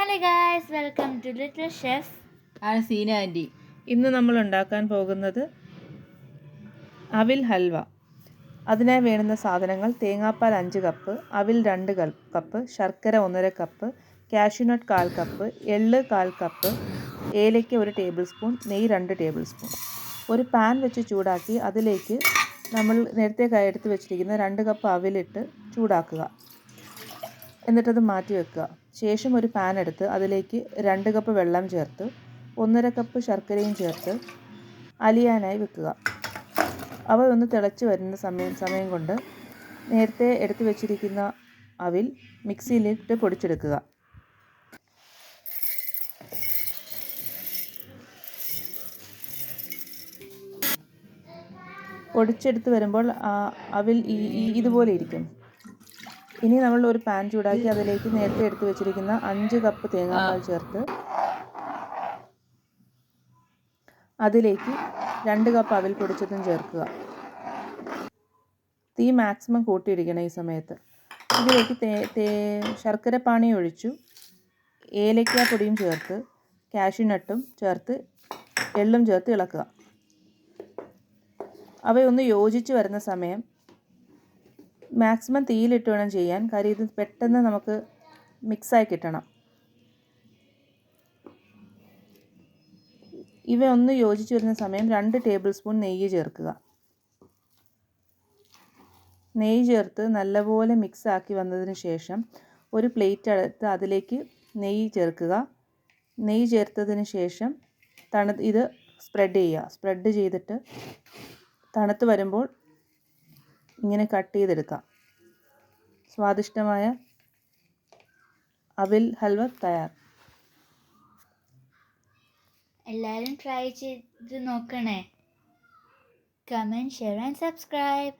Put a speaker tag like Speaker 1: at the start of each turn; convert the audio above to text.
Speaker 1: Hello guys, welcome to little chef
Speaker 2: ആണ് Seena anti.
Speaker 3: ഇന്ന് നമ്മൾ ഉണ്ടാക്കാൻ പോകുന്നത് അവിൽ ഹൽവ. അതിനായി വേണ്ടുന്ന സാധനങ്ങൾ: തേങ്ങാപ്പാൽ 5 കപ്പ്, അവിൽ 2 കപ്പ്, ശർക്കര 1.5 കപ്പ്, കാഷ്യൂനട്ട് 1/4 കപ്പ്, എള്ള് 1/4 കപ്പ്, ഏലയ്ക്ക 1 ടേബിൾ സ്പൂൺ, നെയ്യ് 2 ടേബിൾ സ്പൂൺ. ഒരു പാൻ വെച്ച് ചൂടാക്കി അതിലേക്ക് നമ്മൾ നേരത്തെ എടുത്ത് വെച്ചിരിക്കുന്ന 2 കപ്പ് അവിലിട്ട് ചൂടാക്കുക. എന്നിട്ടത് മാറ്റി വെക്കുക. ശേഷം ഒരു പാൻ എടുത്ത് അതിലേക്ക് 2 കപ്പ് വെള്ളം ചേർത്ത് 1.5 കപ്പ് ശർക്കരയും ചേർത്ത് അലിയാനായി വെക്കുക. അവ ഒന്ന് തിളച്ച് വരുന്ന സമയം കൊണ്ട് നേരത്തെ എടുത്തു വെച്ചിരിക്കുന്ന അവിൽ മിക്സിയിലിട്ട് പൊടിച്ചെടുക്കുക. പൊടിച്ചെടുത്ത് വരുമ്പോൾ അവിൽ ഇതുപോലെ ഇരിക്കും. ഇനി നമ്മൾ ഒരു പാൻ ചൂടാക്കി അതിലേക്ക് നേരത്തെ എടുത്ത് വെച്ചിരിക്കുന്ന 5 കപ്പ് തേങ്ങാപ്പാൽ ചേർത്ത് അതിലേക്ക് 2 കപ്പ് അവിൽ പൊടിച്ചതും ചേർക്കുക. തീ മാക്സിമം കൂട്ടിയിടിക്കണം ഈ സമയത്ത്. ഇതിലേക്ക് ശർക്കര പാനി ഒഴിച്ചു ഏലക്ക പൊടിയും ചേർത്ത് കാഷ്യൂനട്ടും ചേർത്ത് എള്ളും ചേർത്ത് ഇളക്കുക. അവയൊന്ന് യോജിച്ച് വരുന്ന സമയം മാക്സിമം തീയിലിട്ട് വേണം ചെയ്യാൻ, കാര്യം ഇത് പെട്ടെന്ന് നമുക്ക് മിക്സായി കിട്ടണം. ഇവ ഒന്ന് യോജിച്ച് വരുന്ന സമയം 2 ടേബിൾ സ്പൂൺ നെയ്യ് ചേർക്കുക. നെയ്യ് ചേർത്ത് നല്ലപോലെ മിക്സാക്കി വന്നതിന് ശേഷം ഒരു പ്ലേറ്റ് എടുത്ത് അതിലേക്ക് നെയ്യ് ചേർക്കുക. നെയ്യ് ചേർത്തതിന് ശേഷം ഇത് സ്പ്രെഡ് ചെയ്യുക. സ്പ്രെഡ് ചെയ്തിട്ട് തണുത്ത് വരുമ്പോൾ ഇങ്ങനെ കട്ട് ചെയ്തെടുക്കാം. സ്വാദിഷ്ടമായ അവിൽ ഹൽവ തയ്യാർ.
Speaker 1: എല്ലാവരും ട്രൈ ചെയ്ത് നോക്കണേ. Comment, share and subscribe.